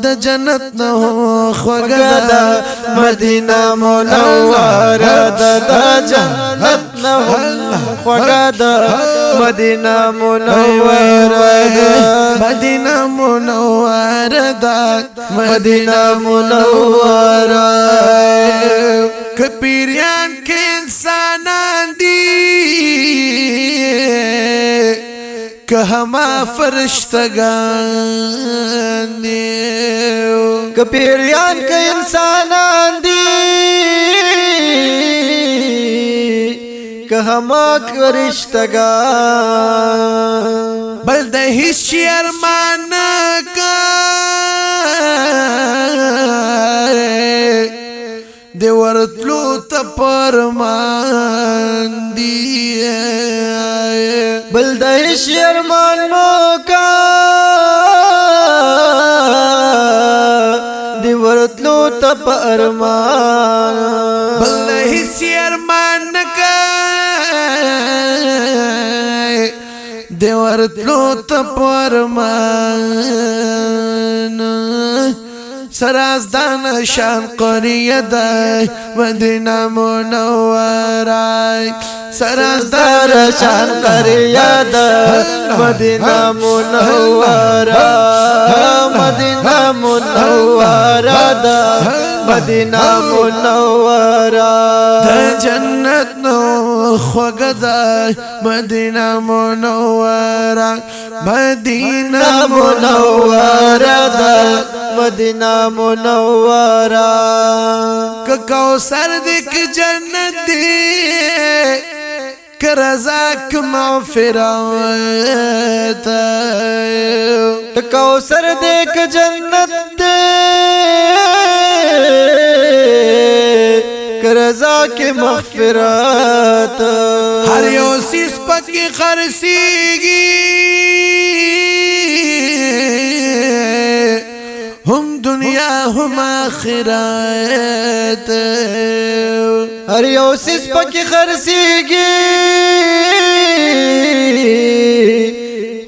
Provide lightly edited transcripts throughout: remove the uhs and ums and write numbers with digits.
د جنت نه خوګه مدینه منوره د جنت نه خوګه مدینه منوره مدینه منوره د مدینه منوره کپیریان کې انسانان دي که هما فرشتگان دی که پیریان که انسانان دی که هما فرشتگان بل ده هیچ ارمان نکای دی ورطلو تا پرمان دی بل ده شرمان موکا دی ورطلو تا پا ارمان بل ده شرمان نکا دی ورطلو تا پا ارمان سرازدان شان قریه ده مدینه منوره سرازدان شان قریه ده مدینه منوره مدینه منوره ده مدینه منوره ده جنت نو خوگه ده مدینه منوره مدینه منوره ده مدینه منوره که کوثر دی که جنت دی که رضا که مغفرت که کوثر دی که جنت دی که رضا که مغفرت هر یو سیس پکی خرسیگی هم دنیا هم آخرت هر یو سیس پکی خرسیگی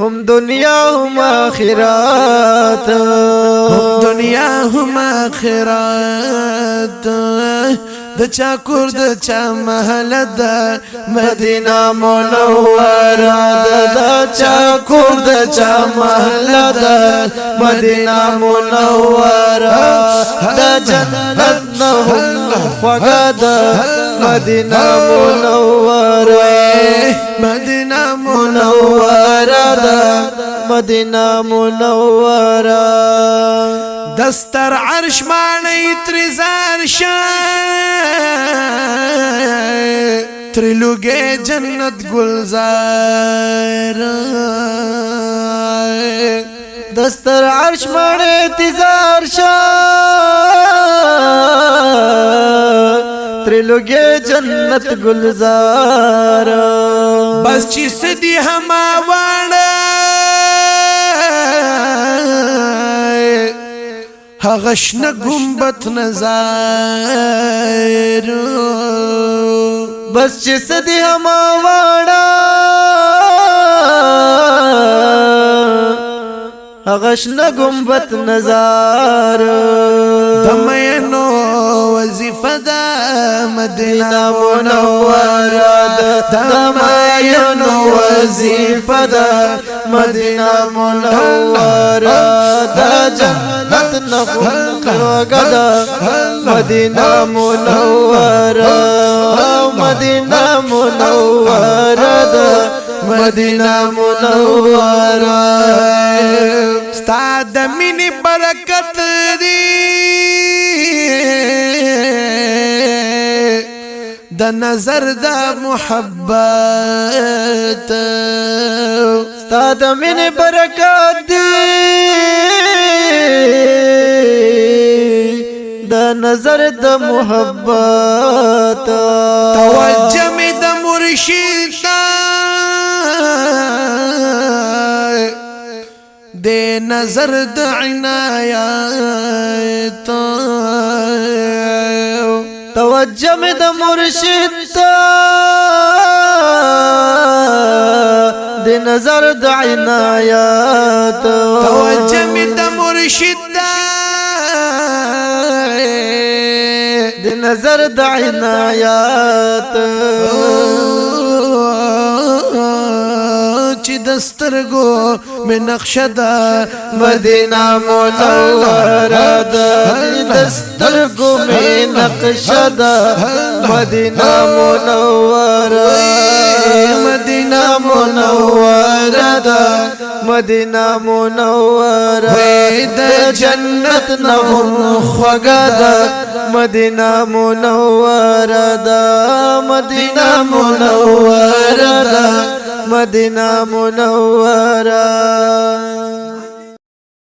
هم دنیا هم آخرت هم دنیا هم آخرت د چا کور د چا محل د مدینه منوره د چا کور د چا محل د مدینه منوره د جنت نه خوږه د مدینه منوره مدینه منوره د مدینه منوره دستر عرش معنی ترزار شای ترلوگے جنت گلزار دستر عرش معنی ترزار شای ترلوگے جنت گلزار بس چی سدی ہما وانا هغشن گنبت نظر بس چی سدی ہما وانا هغشن گنبت نظر دمینو وظیفه دا مدینه منوره دمینو وظیفه دا مدینه منوره دا جنت نخوږه دا مدینه منوره مدینه منوره دا مدینه منوره ستا د مینې برکت دی د نظر د محبت ستا د مینې برکت دی د نظر د محبت توجه مې د مرشد دے نظر د عنایت توجه مې د مرشد دے نظر د عنایت توجه مې د مرشد شدا د نظر د عنایات چې دسترګو می نقشه ده مدینه منوره ده دسترګو می نقشه ده مدینه منوره مدینه منوره ده مدینه منوره د جنت نهم خوږه ده مدینه منوره ده مدینه منوره ده مدینه منوره